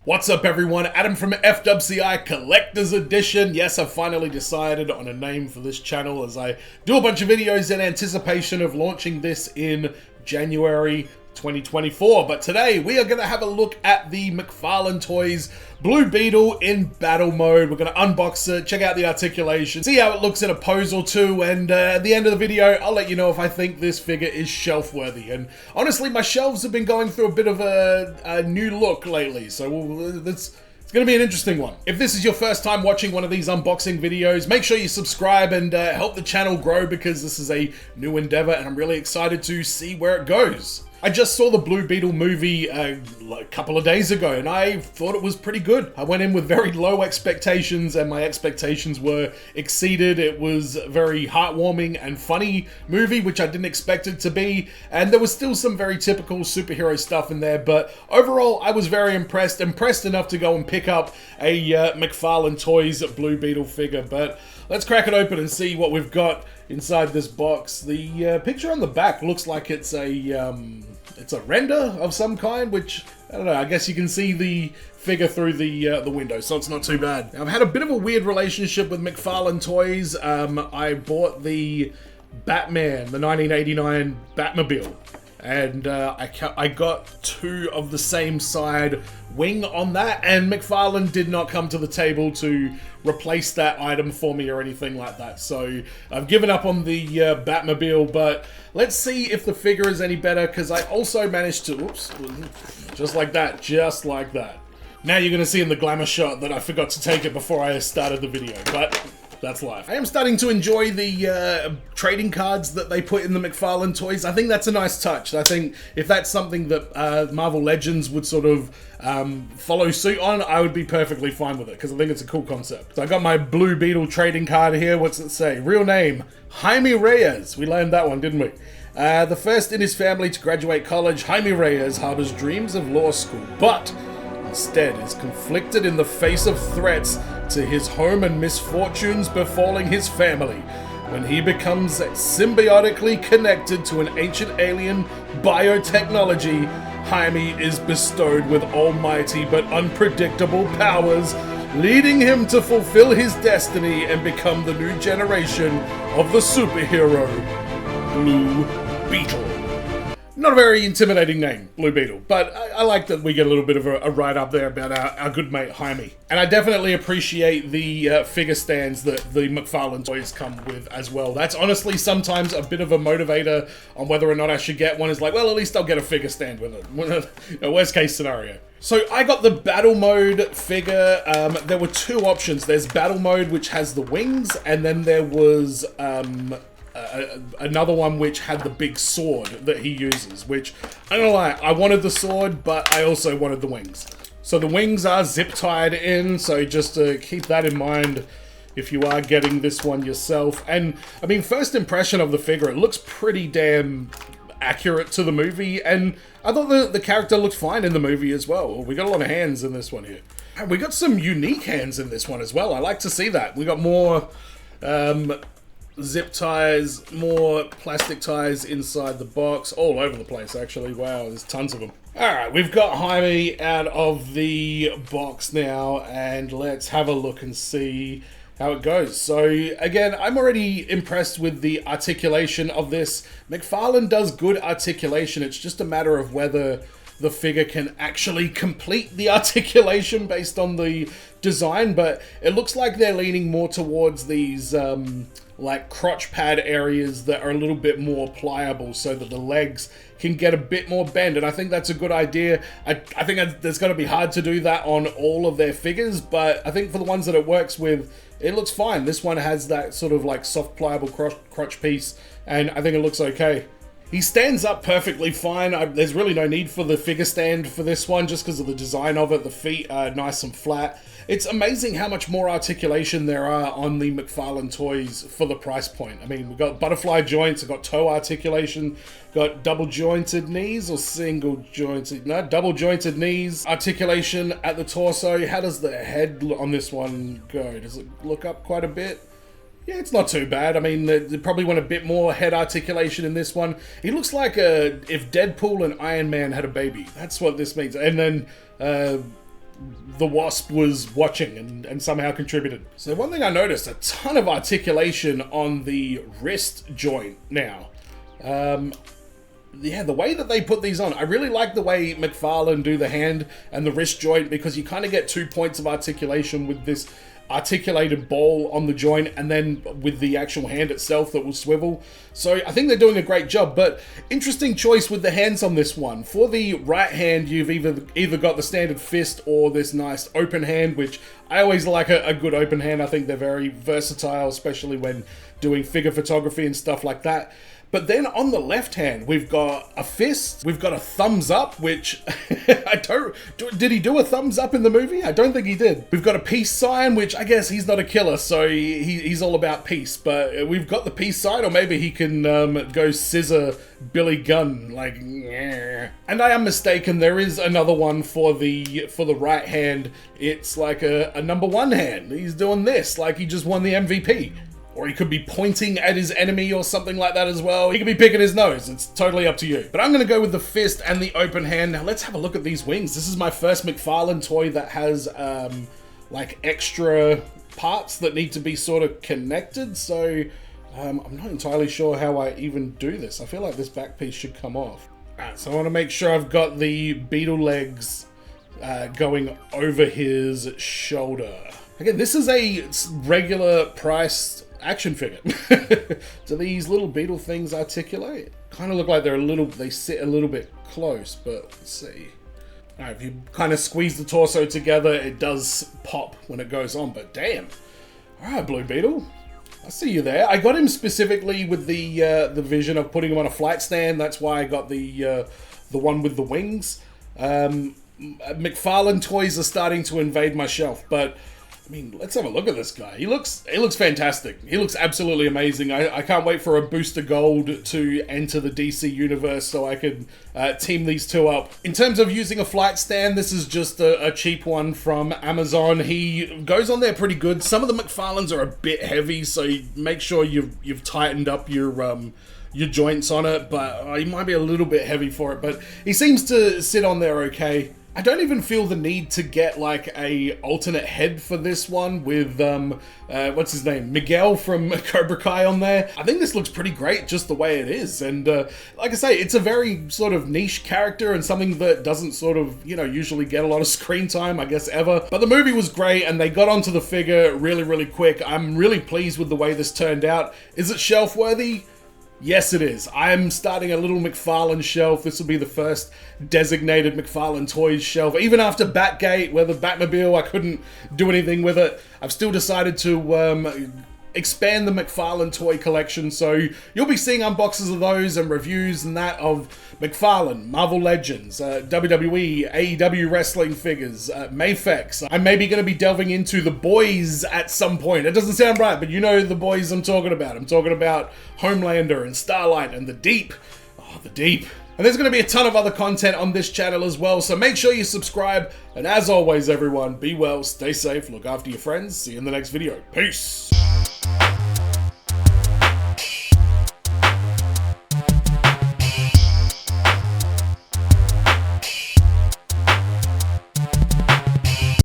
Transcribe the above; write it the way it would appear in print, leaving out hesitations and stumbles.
What's up everyone, Adam from FWCI Collector's Edition. Yes, I've finally decided on a name for this channel as I do a bunch of videos in anticipation of launching this in January 2024. But today we are going to have a look at the McFarlane Toys Blue Beetle in battle mode. We're going to unbox it, check out the articulation, see how it looks in a pose or two, and at the end of the video I'll let you know if I think this figure is shelf worthy. And honestly, my shelves have been going through a bit of a new look lately, so it's going to be an interesting one. If this is your first time watching one of these unboxing videos, make sure you subscribe and help the channel grow, because this is a new endeavor and I'm really excited to see where it goes. I just saw the Blue Beetle movie a couple of days ago and I thought it was pretty good. I went in with very low expectations and my expectations were exceeded. It was a very heartwarming and funny movie, which I didn't expect it to be, and there was still some very typical superhero stuff in there, but overall I was very impressed enough to go and pick up a McFarlane Toys Blue Beetle figure. But let's crack it open and see what we've got inside this box. The picture on the back looks like it's a render of some kind, which, I don't know, I guess you can see the figure through the window, so it's not too bad. Now, I've had a bit of a weird relationship with McFarlane Toys. I bought the Batman, the 1989 Batmobile, and I got two of the same side wing on that, and McFarlane did not come to the table to replace that item for me or anything like that. So I've given up on the Batmobile, but let's see if the figure is any better, because I also managed to, oops, just like that. Now you're going to see in the glamour shot that I forgot to take it before I started the video, but that's life. I am starting to enjoy the trading cards that they put in the McFarlane Toys. I think that's a nice touch. I think if that's something that Marvel Legends would sort of follow suit on, I would be perfectly fine with it, because I think it's a cool concept. So I got my Blue Beetle trading card here. What's it say? Real name, Jaime Reyes. We learned that one, didn't we? The first in his family to graduate college, Jaime Reyes harbors dreams of law school, but instead is conflicted in the face of threats to his home and misfortunes befalling his family when he becomes symbiotically connected to an ancient alien biotechnology. Jaime is bestowed with almighty but unpredictable powers, leading him to fulfill his destiny and become the new generation of the superhero Blue Beetle. Not a very intimidating name, Blue Beetle, but I like that we get a little bit of a write-up there about our good mate Jaime. And I definitely appreciate the figure stands that the McFarlane Toys come with as well. That's honestly sometimes a bit of a motivator on whether or not I should get one. Is like, well, at least I'll get a figure stand with it. Worst case scenario. So I got the battle mode figure. There were two options. There's battle mode, which has the wings, and then there was another one which had the big sword that he uses, which, I don't know why, I wanted the sword, but I also wanted the wings. So the wings are zip tied in, so just keep that in mind if you are getting this one yourself. And I mean, first impression of the figure, it looks pretty damn accurate to the movie, and I thought the character looked fine in the movie as well. We got a lot of hands in this one here. And we got some unique hands in this one as well. I like to see that. We got more zip ties, more plastic ties inside the box, all over the place actually. Wow, there's tons of them. Alright, we've got Jaime out of the box now, and let's have a look and see how it goes. So again, I'm already impressed with the articulation of this. McFarlane does good articulation, it's just a matter of whether the figure can actually complete the articulation based on the design, but it looks like they're leaning more towards these like crotch pad areas that are a little bit more pliable so that the legs can get a bit more bend, and I think that's a good idea. I think that's going to be hard to do that on all of their figures, but I think for the ones that it works with, it looks fine. This one has that sort of like soft pliable crotch piece, and I think it looks okay. He stands up perfectly fine. There's really no need for the figure stand for this one, just because of the design of it. The feet are nice and flat. It's amazing how much more articulation there are on the McFarlane Toys for the price point. I mean, we've got butterfly joints, we've got toe articulation, got double jointed knees or single jointed, no, double jointed knees, articulation at the torso. How does the head on this one go? Does it look up quite a bit? Yeah, it's not too bad. I mean, they probably want a bit more head articulation in this one. He looks like if Deadpool and Iron Man had a baby. That's what this means. And then the Wasp was watching and somehow contributed. So one thing I noticed, a ton of articulation on the wrist joint now. Yeah, the way that they put these on, I really like the way McFarlane do the hand and the wrist joint, because you kind of get 2 points of articulation with this articulated ball on the joint and then with the actual hand itself that will swivel. So I think they're doing a great job, but interesting choice with the hands on this one. For the right hand, you've either got the standard fist or this nice open hand, which I always like a good open hand. I think they're very versatile, especially when doing figure photography and stuff like that. But then on the left hand, we've got a fist, we've got a thumbs up, which did he do a thumbs up in the movie? I don't think he did. We've got a peace sign, which I guess he's not a killer, so he's all about peace. But we've got the peace sign, or maybe he can go scissor Billy Gunn, like, yeah. And I am mistaken, there is another one for the right hand. It's like a #1 hand. He's doing this, like he just won the MVP. Or he could be pointing at his enemy or something like that as well. He could be picking his nose. It's totally up to you. But I'm going to go with the fist and the open hand. Now let's have a look at these wings. This is my first McFarlane toy that has like extra parts that need to be sort of connected. So I'm not entirely sure how I even do this. I feel like this back piece should come off. Alright, so I want to make sure I've got the Beetle legs going over his shoulder. Again, this is a regular priced action figure. Do these little beetle things articulate? Kind of look like they sit a little bit close, but let's see. Alright, if you kind of squeeze the torso together, it does pop when it goes on, but damn. Alright, Blue Beetle. I see you there. I got him specifically with the vision of putting him on a flight stand. That's why I got the one with the wings. McFarlane toys are starting to invade my shelf, but I mean, let's have a look at this guy. He looks fantastic. He looks absolutely amazing. I can't wait for a Booster Gold to enter the DC universe so I can team these two up. In terms of using a flight stand, this is just a cheap one from Amazon. He goes on there pretty good. Some of the McFarlanes are a bit heavy, so make sure you've tightened up your joints on it, but he might be a little bit heavy for it, but he seems to sit on there okay. I don't even feel the need to get like a alternate head for this one with, what's his name? Miguel from Cobra Kai on there. I think this looks pretty great just the way it is. And like I say, it's a very sort of niche character and something that doesn't sort of, you know, usually get a lot of screen time, I guess, ever. But the movie was great and they got onto the figure really, really quick. I'm really pleased with the way this turned out. Is it shelf worthy? Yes, it is. I'm starting a little McFarlane shelf. This will be the first designated McFarlane Toys shelf. Even after Batgate, where the Batmobile, I couldn't do anything with it, I've still decided to expand the McFarlane toy collection. So you'll be seeing unboxes of those and reviews and that of McFarlane, Marvel Legends, WWE, AEW wrestling figures, Mafex. I'm maybe going to be delving into the boys at some point. It doesn't sound right, but you know the boys I'm talking about. I'm talking about Homelander and Starlight and the Deep. Oh, the Deep. And there's going to be a ton of other content on this channel as well, so make sure you subscribe. And as always, everyone, be well, stay safe, look after your friends. See you in the next video. Peace!